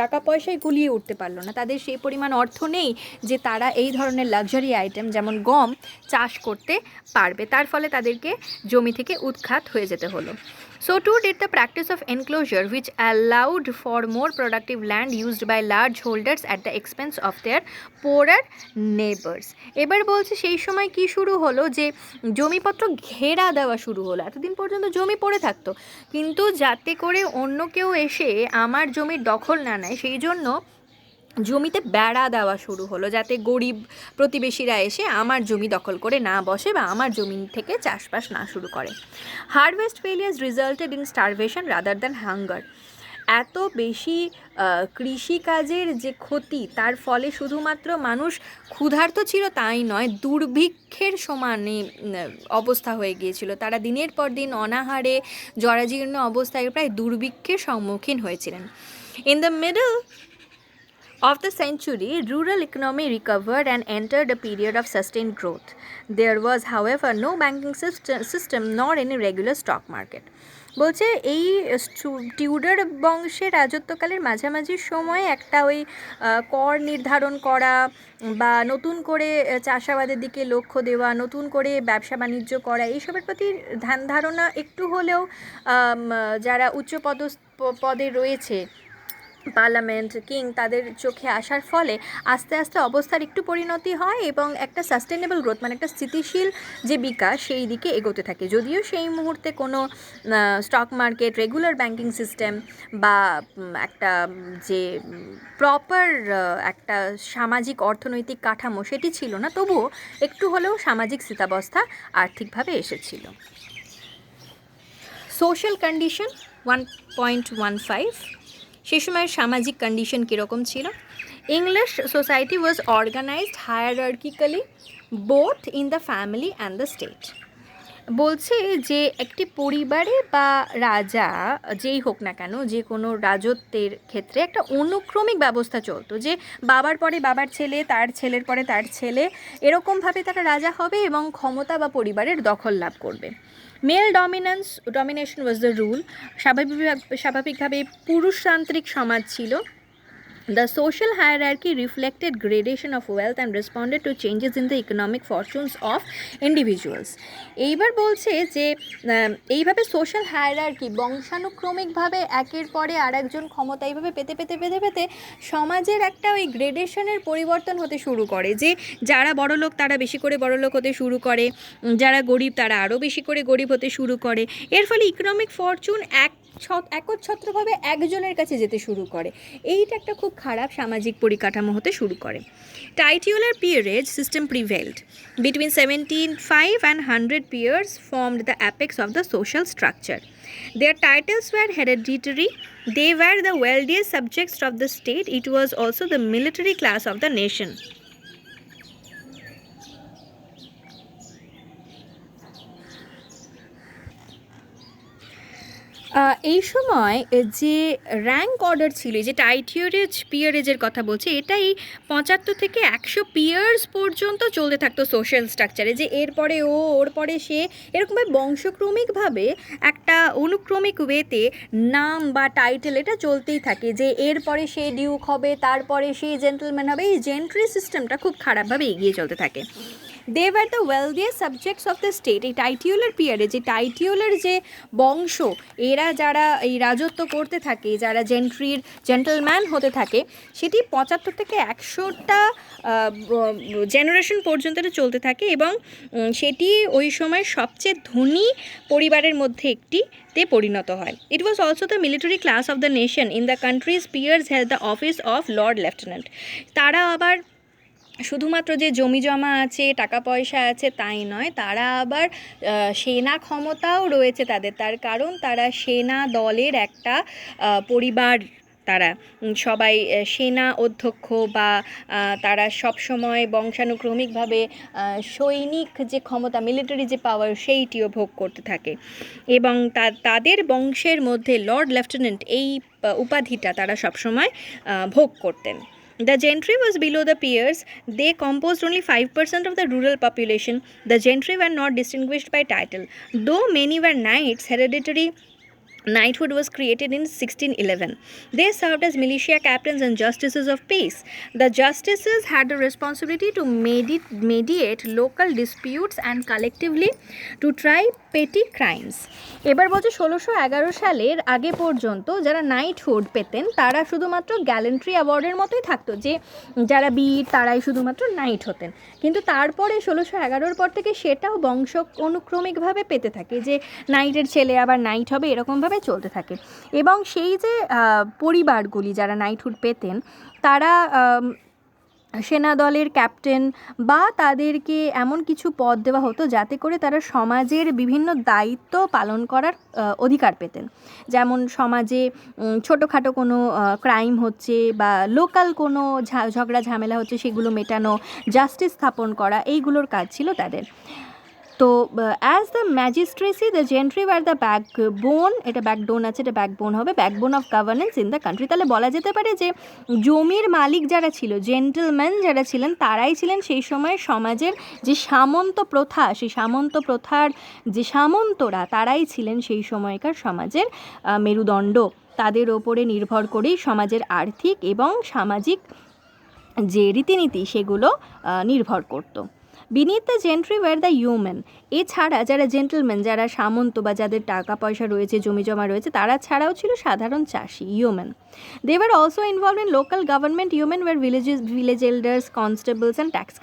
টাকা পয়সায় গুলিয়ে উঠতে পারলো না, তাদের সেই পরিমাণ অর্থ নেই যে তারা এই ধরনের লাক্সারি আইটেম যেমন গম চাষ করতে পারবে, তার ফলে তাদেরকে জমি থেকে উৎখাত হয়ে যেতে হলো। So too did the practice of enclosure, which allowed for more productive land used by large holders at the expense of their poorer neighbors. এবার বলছে সেই সময় কি শুরু হলো, যে জমিপত্র ঘেরা দেওয়া শুরু হলো। এতদিন পর্যন্ত জমি পড়ে থাকতো, কিন্তু যাতে করে অন্য কেউ এসে আমার জমির দখল না নেয়, সেই জন্য জমিতে বেড়া দেওয়া শুরু হলো, যাতে গরিব প্রতিবেশীরা এসে আমার জমি দখল করে না বসে বা আমার জমি থেকে চাষবাস না শুরু করে। Harvest failures resulted in starvation rather than hunger. এত বেশি কৃষিকাজের যে ক্ষতি, তার ফলে শুধুমাত্র মানুষ ক্ষুধার্ত ছিল তাই নয়, দুর্ভিক্ষের সমানে অবস্থা হয়ে গিয়েছিল। তারা দিনের পর দিন অনাহারে জরাজীর্ণ অবস্থায় প্রায় দুর্ভিক্ষের সম্মুখীন হয়েছিলেন। In the middle of the century, rural economy recovered and entered a period of sustained growth. There was, however, no banking system nor any regular stock market. বলছে এই টিউডার বংশের রাজত্বকালের মাঝামাঝি সময়ে একটা ওই কর নির্ধারণ করা বা নতুন করে চাষাবাদের দিকে লক্ষ্য দেওয়া, নতুন করে ব্যবসা বাণিজ্য করা, এইসবের প্রতি ধ্যান ধারণা একটু হলেও যারা উচ্চ পদে রয়েছে, পার্লামেন্ট, কিং, তাদের চোখে আসার ফলে আস্তে আস্তে অবস্থার একটু পরিণতি হয় এবং একটা সাস্টেনেবল গ্রোথ, মানে একটা স্থিতিশীল যে বিকাশ, সেই দিকে এগোতে থাকে। যদিও সেই মুহূর্তে কোনো stock market, regular banking system বা একটা যে প্রপার একটা সামাজিক অর্থনৈতিক কাঠামো, সেটি ছিল না, তবুও একটু হলেও সামাজিক স্থিতাবস্থা আর্থিকভাবে এসেছিল। সোশ্যাল কন্ডিশন 1.15, সেই সময়ের সামাজিক কন্ডিশন কীরকম ছিল? English society was organised hierarchically both in the family and the state. বলছে যে একটি পরিবারে বা রাজা যেই হোক না কেন, যে কোনো রাজত্বের ক্ষেত্রে একটা অনুক্রমিক ব্যবস্থা চলতো, যে বাবার পরে বাবার ছেলে, তার ছেলের পরে তার ছেলে, এরকমভাবে তারা রাজা হবে এবং ক্ষমতা বা পরিবারের দখল লাভ করবে। Male domination was the rule. স্বাভাবিকভাবে পুরুষতান্ত্রিক সমাজ ছিল। The social hierarchy reflected gradation of wealth and responded to changes in the economic fortunes of individuals. এইবার বলছে যে এইভাবে সোশ্যাল হায়ারার্কি বংশানুক্রমিকভাবে একের পরে আরেকজন ক্ষমতা এইভাবে পেতে পেতে পেতে পেতে সমাজের একটা ওই গ্রেডেশনের পরিবর্তন হতে শুরু করে, যে যারা বড়লোক তারা বেশি করে বড়লোক হতে শুরু করে, যারা গরিব তারা আরও বেশি করে গরিব হতে শুরু করে। এর ফলে ইকোনমিক ফরচুন একচ্ছত্রভাবে একজনের কাছে যেতে শুরু করে। এইটা একটা খুব খারাপ সামাজিক পরিকাঠামো হতে শুরু করে। Titular peerage system prevailed. Between 75 and 100 peers formed the apex of the social structure. Their titles were hereditary. They were the wealthiest subjects of the state. It was also the military class of the nation. এই সময় যে rank order ছিল, যে টাইটিউরেজ পিয়ারেজের কথা বলছি, এটা এই 75 থেকে 100 পিয়ার্স পর্যন্ত চলতে থাকতো সোশ্যাল স্ট্রাকচারে, যে এরপরে ও, ওর পরে সে, এরকমভাবে বংশক্রমিকভাবে একটা অনুক্রমিক ওয়েতে নাম বা টাইটেল এটা চলতেই থাকে, যে এরপরে সে ডিউক হবে, তারপরে সে জেন্টলম্যান হবে। এই জেন্ট্রি সিস্টেমটা খুব খারাপভাবে এগিয়ে চলতে থাকে। They were the wealthiest subjects of the state. এই টাইটিউলার পিরিয়ডে যে টাইটিউলার যে বংশ, এরা যারা এই রাজত্ব করতে থাকে, যারা জেন্টলম্যান হতে থাকে, সেটি 75 থেকে 100টা জেনারেশন পর্যন্ত এটা চলতে থাকে, এবং সেটি ওই সময় সবচেয়ে ধনী পরিবারের মধ্যে একটিতে পরিণত হয়। It was also the military class of the nation. In the counties peers held the office of Lord Lieutenant. তারা আবার শুধুমাত্র যে জমি জমা আছে, টাকা পয়সা আছে তাই নয়, তারা আবার সেনা ক্ষমতাও রয়েছে তাদের, তার কারণ তারা সেনা দলের একটা পরিবার। তারা সবাই সেনা অধ্যক্ষ, বা তারা সবসময় বংশানুক্রমিকভাবে সৈনিক যে ক্ষমতা, মিলিটারি যে পাওয়ার, সেইটিও ভোগ করতে থাকে, এবং তাদের বংশের মধ্যে লর্ড লেফটেন্যান্ট এই উপাধিটা তারা সবসময় ভোগ করতেন। The gentry was below the peers. They composed only 5% of the rural population. The gentry were not distinguished by title. Though many were knights, hereditary knighthood was created in 1611. They served as militia captains and justices of peace. The justices had the responsibility to mediate local disputes and collectively to try petty crimes. এবার বলছে 1611 সালের আগে পর্যন্ত যারা knighthood পেতেন তারা শুধুমাত্র gallantry অ্যাওয়ার্ডের মতোই থাকতো, যে যারা বীর তারাই শুধুমাত্র নাইট হতেন। কিন্তু তারপরে 1611 পর থেকে সেটাও বংশ অনুক্রমিকভাবে পেতে থাকে, যে নাইটের ছেলে আবার নাইট হবে, এরকমভাবে চলতে থাকে। এবং সেই যে পরিবারগুলি যারা নাইটহুড পেতেন, তারা সেনা দলের ক্যাপ্টেন, বা তাদেরকে এমন কিছু পদ দেওয়া হতো যাতে করে তারা সমাজের বিভিন্ন দায়িত্ব পালন করার অধিকার পেতেন। যেমন সমাজে ছোটোখাটো কোনো ক্রাইম হচ্ছে বা লোকাল কোনো ঝগড়া ঝামেলা হচ্ছে, সেগুলো মেটানো, জাস্টিস স্থাপন করা, এইগুলোর কাজ ছিল তাদের। তো as the magistracy the gentry were the backbone, এটা ব্যাকডোন আছে, এটা ব্যাকবোন হবে, backbone of governance in the country. তাহলে বলা যেতে পারে যে জমির মালিক যারা ছিল, জেন্টলম্যান যারা ছিলেন, তারাই ছিলেন সেই সময় সমাজের যে সামন্ত প্রথা, সেই সামন্ত প্রথার যে সামন্তরা, তারাই ছিলেন সেই সময়কার সমাজের মেরুদণ্ড। তাদের ওপরে নির্ভর করেই সমাজের আর্থিক এবং সামাজিক যে রীতিনীতি সেগুলো নির্ভর করতো। Beneath the gentry were the human. এছাড়া যারা জেন্টলম্যান, যারা সামন্ত বা যাদের টাকা পয়সা রয়েছে, জমি জমা রয়েছে, তারা ছাড়াও ছিল সাধারণ চাষি, yeomen. They were also involved in local government. Yeomen were village elders, constables and tax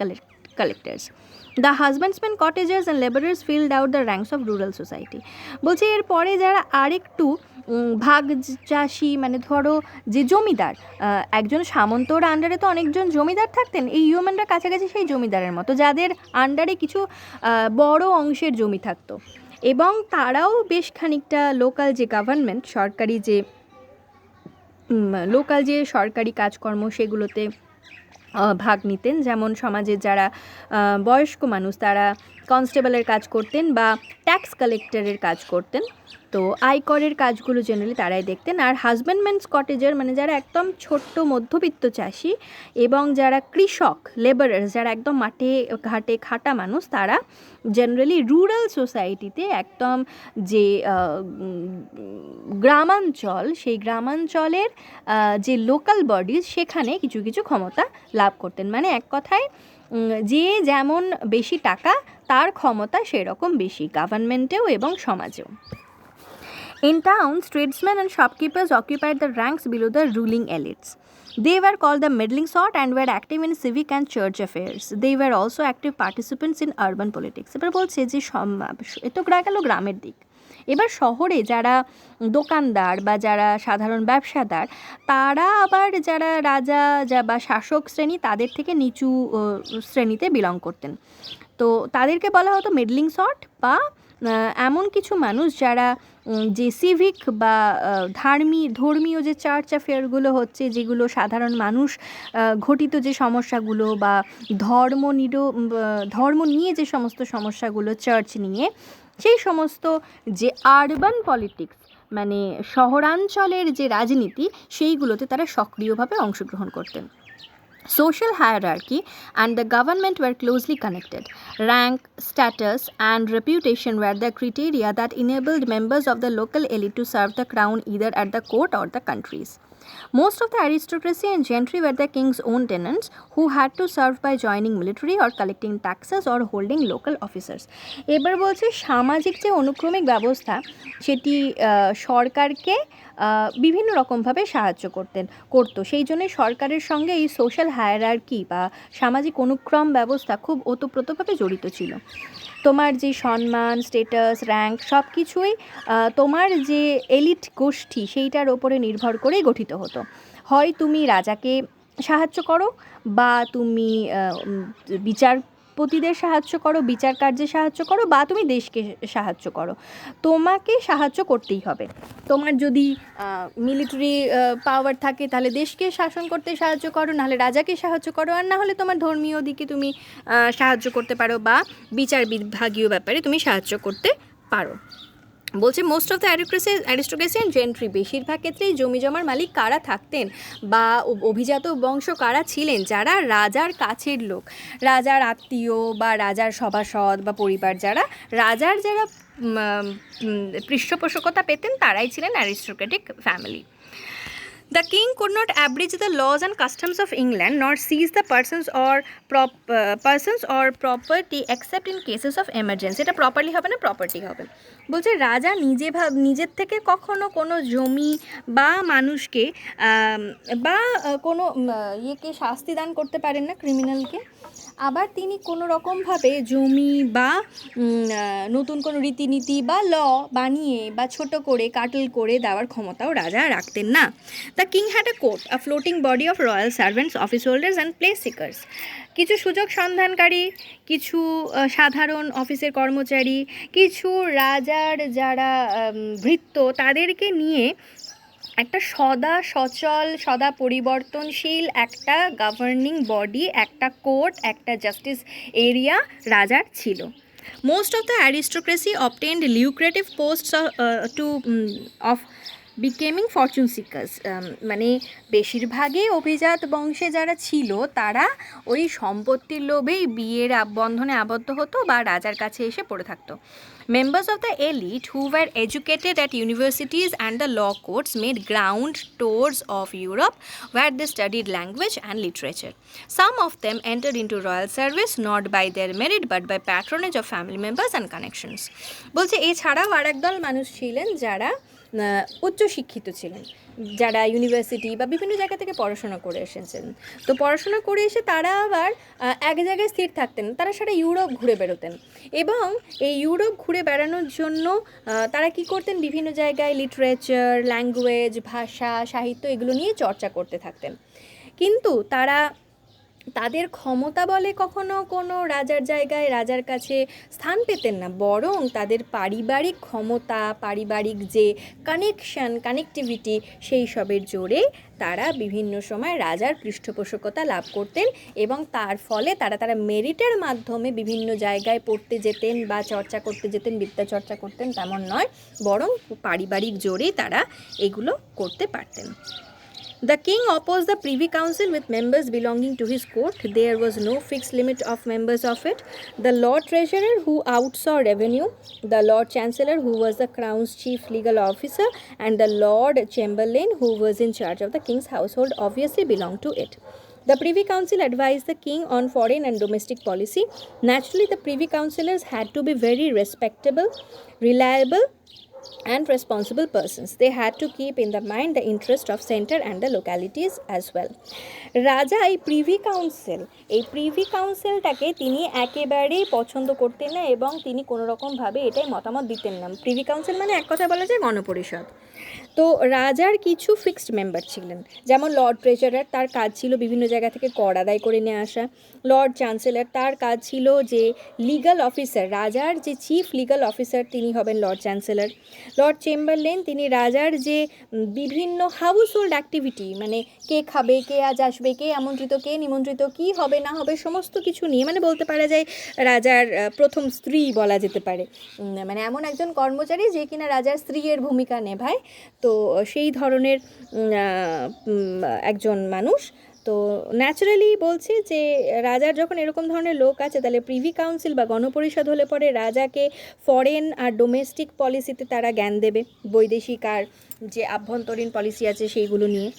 collectors. The husbandmen, cottagers and labourers filled out the ranks of rural society. বলছে এরপরে যারা আরেকটু ভাগ চাষি, মানে ধরো যে জমিদার, একজন সামন্তর আন্ডারে তো অনেকজন জমিদার থাকতেন, এই হিউম্যানরা কাছাকাছি সেই জমিদারের মতো, যাদের আন্ডারে কিছু বড় অংশের জমি থাকতো, এবং তারাও বেশ খানিকটা লোকাল যে গভর্নমেন্ট, লোকাল যে সরকারি কাজকর্ম সেগুলোতে ভাগ নিতেন। যেমন সমাজের যারা বয়স্ক মানুষ, তারা কনস্টেবলের কাজ করতেন বা ট্যাক্স কালেক্টরের কাজ করতেন, তো আয়করের কাজগুলো জেনারেলি তারাই দেখতেন। আর হাজব্যান্ডম্যানস কটেজার, মানে যারা একদম ছোট্ট মধ্যবিত্ত চাষি এবং যারা কৃষক, লেবারার্স, যারা একদম মাঠে ঘাটে খাটা মানুষ, তারা জেনারেলি রুরাল সোসাইটিতে একদম যে গ্রামাঞ্চল, সেই গ্রামাঞ্চলের যে লোকাল বডিজ, সেখানে কিছু কিছু ক্ষমতা লাভ করতেন। মানে এক কথায় যে যেমন বেশি টাকা, তার ক্ষমতা সেরকম বেশি গভর্নমেন্টেও এবং সমাজেও। In towns, tradesmen and shopkeepers occupied the ranks below the ruling elites. They were called the middling sort and were active in civic and church affairs. They were also active participants in urban politics. এবার বলছে যে এত গেল গ্রামের দিক। এবার শহরে যারা দোকানদার বা যারা সাধারণ ব্যবসাদার, তারা আবার যারা রাজা বা শাসক শ্রেণী, তাদের থেকে নিচু শ্রেণীতে বিলং করতেন। তো তাদেরকে বলা হতো মিডলিং সর্ট, বা এমন কিছু মানুষ যারা যে সিভিক বা ধর্মীয় যে চার্চ অ্যাফেয়ারগুলো হচ্ছে, যেগুলো সাধারণ মানুষ ঘটিত যে সমস্যাগুলো, বা ধর্ম নিয়ে যে সমস্ত সমস্যাগুলো, চার্চ নিয়ে, সেই সমস্ত যে আরবান পলিটিক্স মানে শহরাঞ্চলের যে রাজনীতি সেইগুলোতে তারা সক্রিয়ভাবে অংশগ্রহণ করতেন। Social hierarchy and the government were closely connected. Rank, status, and reputation were the criteria that enabled members of the local elite to serve the crown either at the court or the countries. Most of the aristocracy and gentry were the king's own tenants who had to serve by joining military or collecting taxes or holding local officers. এবার বলছে সামাজিক যে অনুক্রমিক ব্যবস্থা সেটি সরকারকে বিভিন্ন রকমভাবে সাহায্য করতো, সেই জন্য সরকারের সঙ্গে এই সোশ্যাল হায়ারার্কি বা সামাজিক অনুক্রম ব্যবস্থা খুব ওতপ্রোতভাবে জড়িত ছিল। তোমার যে সম্মান, স্টেটাস, র্যাঙ্ক সব কিছুই তোমার যে এলিট গোষ্ঠী সেইটার ওপরে নির্ভর করেই গঠিত হতো। হয় তুমি রাজাকে সাহায্য করো, বা তুমি বিচারপতিদের সাহায্য করো, বিচার কার্যে সাহায্য করো, বা তুমি দেশকে সাহায্য করো, তোমাকে সাহায্য করতেই হবে। তোমার যদি মিলিটারি পাওয়ার থাকে তাহলে দেশকে শাসন করতে সাহায্য করো, নাহলে রাজাকে সাহায্য করো, আর না হলে তোমার ধর্মীয় দিকে তুমি সাহায্য করতে পারো, বা বিচার বিভাগীয় ব্যাপারে তুমি সাহায্য করতে পারো। বলছে most of the aristocracy and gentry, বেশিরভাগ ক্ষেত্রেই জমি জমার মালিক কারা থাকতেন বা অভিজাত বংশ কারা ছিলেন, যারা রাজার কাছের লোক, রাজার আত্মীয় বা রাজার সভাসদ বা পরিবার, যারা পৃষ্ঠপোষকতা পেতেন তারাই ছিলেন aristocratic family. The king could not abridge the laws and customs of England nor seize the persons or property except in cases of emergency. এটা প্রপারলি হবে না, প্রপার্টি হবে। বলছে রাজা নিজের থেকে কখনো কোনো জমি বা মানুষকে বা কোনো ইয়েকে শাস্তি দান করতে পারেন না, ক্রিমিনালকে। আবার তিনি কোনো রকমভাবে জমি বা নতুন কোনো রীতিনীতি বা ল বানিয়ে বা ছোট করে কাটল করে দেওয়ার ক্ষমতাও রাজা রাখতেন না। The king had a court, a floating body of royal servants, office holders and place seekers. কিছু সুযোগ সন্ধানকারী, কিছু সাধারণ অফিসের কর্মচারী, কিছু রাজার যারা ভৃত্য, তাদেরকে নিয়ে একটা সদা পরিবর্তনশীল একটা গভর্নিং বডি, একটা কোর্ট, একটা জাস্টিস এরিয়া রাজার ছিল। Most of the aristocracy obtained lucrative posts of becoming fortune seekers. মানে বেশিরভাগই অভিজাত বংশে যারা ছিল তারা ওই সম্পত্তির লোভেই বিয়ের বন্ধনে আবদ্ধ হতো বা রাজার কাছে এসে পড়ে থাকতো। Members of the elite who were educated at universities and the law courts made ground tours of Europe where they studied language and literature. Some of them entered into royal service not by their merit but by patronage of family members and connections. বলছে এছাড়াও আরেক দল মানুষ ছিলেন যারা উচ্চশিক্ষিত ছিলেন, যারা ইউনিভার্সিটি বা বিভিন্ন জায়গা থেকে পড়াশোনা করে এসেছেন। তো পড়াশোনা করে এসে তারা আবার এক জায়গায় স্থির থাকতেন, তারা সারা ইউরোপ ঘুরে বেরোতেন, এবং এই ইউরোপ ঘুরে বেড়ানোর জন্য তারা কি করতেন, বিভিন্ন জায়গায় লিটারেচার, ল্যাঙ্গুয়েজ, ভাষা, সাহিত্য এগুলো নিয়ে চর্চা করতে থাকতেন। কিন্তু তাদের ক্ষমতা বলে কখনো কোনো রাজার জায়গায় রাজার কাছে স্থান পেতেন না, বরং তাদের পারিবারিক ক্ষমতা, পারিবারিক যে কানেকটিভিটি সেই সবের জোরে তারা বিভিন্ন সময় রাজার পৃষ্ঠপোষকতা লাভ করতেন, এবং তার ফলে তারা মেরিটের মাধ্যমে বিভিন্ন জায়গায় পড়তে যেতেন বা চর্চা করতে যেতেন, বিদ্যা চর্চা করতেন তেমন নয়, বরং পারিবারিক জোরেই তারা এগুলো করতে পারতেন। The king opposed the Privy Council with members belonging to his court. There was no fixed limit of members of it. The Lord Treasurer, who outsaw revenue, the Lord Chancellor, who was the Crown's chief legal officer, and the Lord Chamberlain, who was in charge of the king's household, obviously belonged to it. The Privy Council advised the king on foreign and domestic policy. Naturally, the Privy Councillors had to be very respectable, reliable, and responsible persons. They had to keep in the mind the interest of center and the localities as well. রাজা এই privy কাউন্সিলটাকে তিনি একেবারেই পছন্দ করতেন না, এবং তিনি কোনো রকমভাবে এটাই মতামত দিতেন না। প্রিভি কাউন্সিল মানে এক কথা বলা যায় গণপরিষদ। তো রাজার কিছু ফিক্সড মেম্বার ছিলেন, যেমন লর্ড ট্রেজারার, তার কাজ ছিল বিভিন্ন জায়গা থেকে কর আদায় করে নিয়ে আসা। লর্ড চ্যান্সেলর, তার কাজ ছিল যে লিগাল অফিসার, রাজার যে চিফ লিগাল অফিসার তিনি হবেন লর্ড চ্যান্সেলর। লর্ড চেম্বারলেন তিনি রাজার যে বিভিন্ন হাউস হোল্ড অ্যাক্টিভিটি, মানে কে খাবে, কে আজ আসবে, কে আমন্ত্রিত, কে নিমন্ত্রিত, কী হবে না হবে সমস্ত কিছু নিয়ে, মানে বলতে পারা যায় রাজার প্রথম স্ত্রী বলা যেতে পারে, মানে এমন একজন কর্মচারী যে কিনা রাজার স্ত্রীর ভূমিকা নেভায়। তো সেই ধরনের একজন মানুষ। তো ন্যাচারালি বলছি যে রাজার যখন এরকম ধরনের লোক আছে, তাহলে প্রিভি কাউন্সিল বা গণপরিষদ হলে পরে রাজাকে ফরেন আর ডোমেস্টিক পলিসিতে তারা জ্ঞান দেবে, বৈদেশিক আর যে আভ্যন্তরীণ পলিসি আছে সেইগুলো নিয়ে।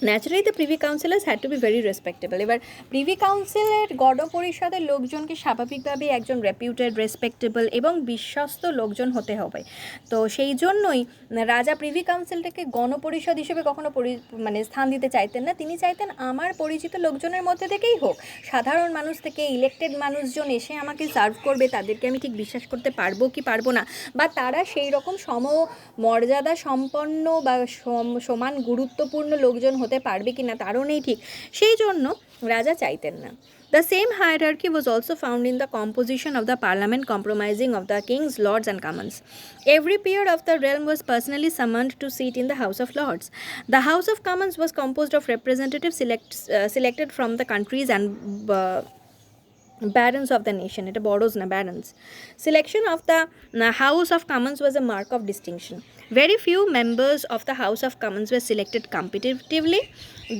Naturally the privy councillors had to be very respectable. এবার প্রিভি কাউন্সিলের গণপরিষদের লোকজনকে স্বাভাবিকভাবেই একজন রেপিউটেড, রেসপেক্টেবল এবং বিশ্বস্ত লোকজন হতে হবে। তো সেই জন্যই রাজা প্রিভি কাউন্সিলটাকে গণপরিষদ হিসেবে কখনো মানে স্থান দিতে চাইতেন না। তিনি চাইতেন আমার পরিচিত লোকজনের মধ্যে থেকেই হোক, সাধারণ মানুষ থেকে, ইলেক্টেড মানুষজন এসে আমাকে সার্ভ করবে, তাদেরকে আমি ঠিক বিশ্বাস করতে পারবো কি পারবো না, বা তারা সেই রকম মর্যাদা সম্পন্ন বা সমান গুরুত্বপূর্ণ লোকজন হতে পারবে কি না তারও নেই ঠিক, সেই জন্য রাজা চাইতেন না। The same hierarchy was also found in the composition of the parliament, comprising of the kings, lords and commons. Every peer of the realm was personally summoned to sit in the House of Lords. The House of Commons was composed of representatives selected from the countries and barons of the nation. It borrows na barons. Selection of the House of Commons was a mark of distinction. Very few members of the House of Commons were selected competitively.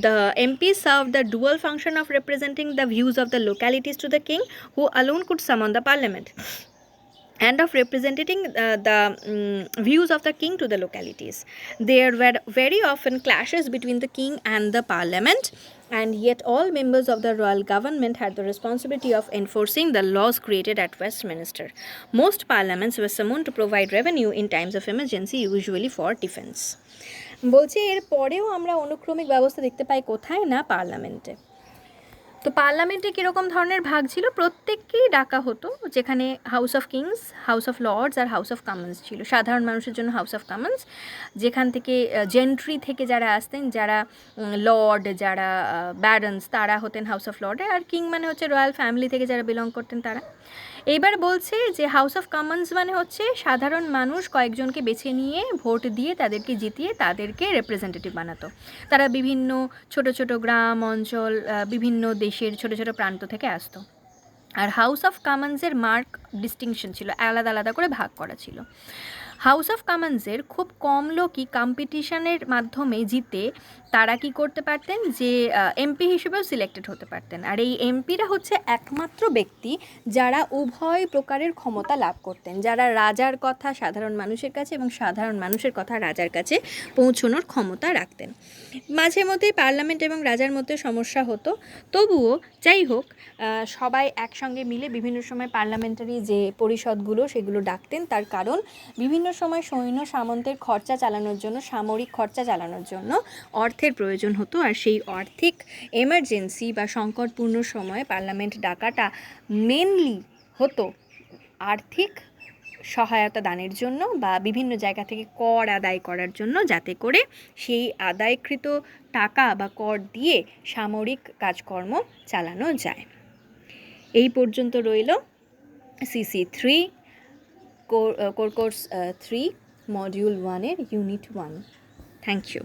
The MPs served the dual function of representing the views of the localities to the king, who alone could summon the parliament, and of representing the views of the king to the localities. There were very often clashes between the king and the parliament, and yet all members of the royal government had the responsibility of enforcing the laws created at Westminster. Most parliaments were summoned to provide revenue in times of emergency, usually for defense. বলছি এর পরেও আমরা অনুক্রমিক ব্যবস্থা দেখতে পাই কোথায় না পার্লামেন্টে। তো পার্লামেন্টে কীরকম ধরনের ভাগ ছিল, প্রত্যেককেই ডাকা হতো, যেখানে house of kings, house of lords আর হাউস অফ কমন্স ছিল। সাধারণ মানুষের জন্য হাউস অফ কমন্স, যেখান থেকে জেন্ট্রি থেকে যারা আসতেন, যারা লর্ড, যারা ব্যারন্স, তারা হতেন হাউস অফ লর্ডে, আর কিং মানে হচ্ছে রয়্যাল ফ্যামিলি থেকে যারা বিলং করতেন তারা। এইবার বলছে যে হাউস অফ কমন্স মানে হচ্ছে সাধারণ মানুষ কয়েকজনকে বেছে নিয়ে ভোট দিয়ে তাদেরকে জিতিয়ে তাদেরকে রিপ্রেজেন্টেটিভ বানাতো। তারা বিভিন্ন ছোট ছোট গ্রাম অঞ্চল, বিভিন্ন দেশের ছোট ছোট প্রান্ত থেকে আসতো। আর হাউস অফ কমন্সের মার্ক ডিস্টিংশন ছিল, আলাদা আলাদা করে ভাগ করা ছিল। হাউস অফ কমন্সের খুব কম লোকই কম্পিটিশনের মাধ্যমে জিতে তারা কি করতে পারতেন, যে এমপি হিসেবেও সিলেক্টেড হতে পারতেন। আর এই এমপিরা হচ্ছে একমাত্র ব্যক্তি যারা উভয় প্রকারের ক্ষমতা লাভ করতেন, যারা রাজার কথা সাধারণ মানুষের কাছে এবং সাধারণ মানুষের কথা রাজার কাছে পৌঁছানোর ক্ষমতা রাখতেন। মাঝে মধ্যেই পার্লামেন্ট এবং রাজার মধ্যে সমস্যা হতো, তবুও যাই হোক সবাই একসঙ্গে মিলে বিভিন্ন সময় পার্লামেন্টারি যে পরিষদগুলো সেগুলো ডাকতেন। তার কারণ বিভিন্ন সময় সৈন্য সামন্তের খরচা চালানোর জন্য, সামরিক খরচা চালানোর জন্য অর্থের প্রয়োজন হতো, আর সেই আর্থিক এমার্জেন্সি বা সংকটপূর্ণ সময়ে পার্লামেন্ট ডাকাটা মেনলি হতো আর্থিক সহায়তা দানের জন্য বা বিভিন্ন জায়গা থেকে কর আদায় করার জন্য, যাতে করে সেই আদায়কৃত টাকা বা কর দিয়ে সামরিক কাজকর্ম চালানো যায়। এই পর্যন্ত রইল সিসি 3 কোর্স 3 মডিউল 1 এর ইউনিট 1। Thank you.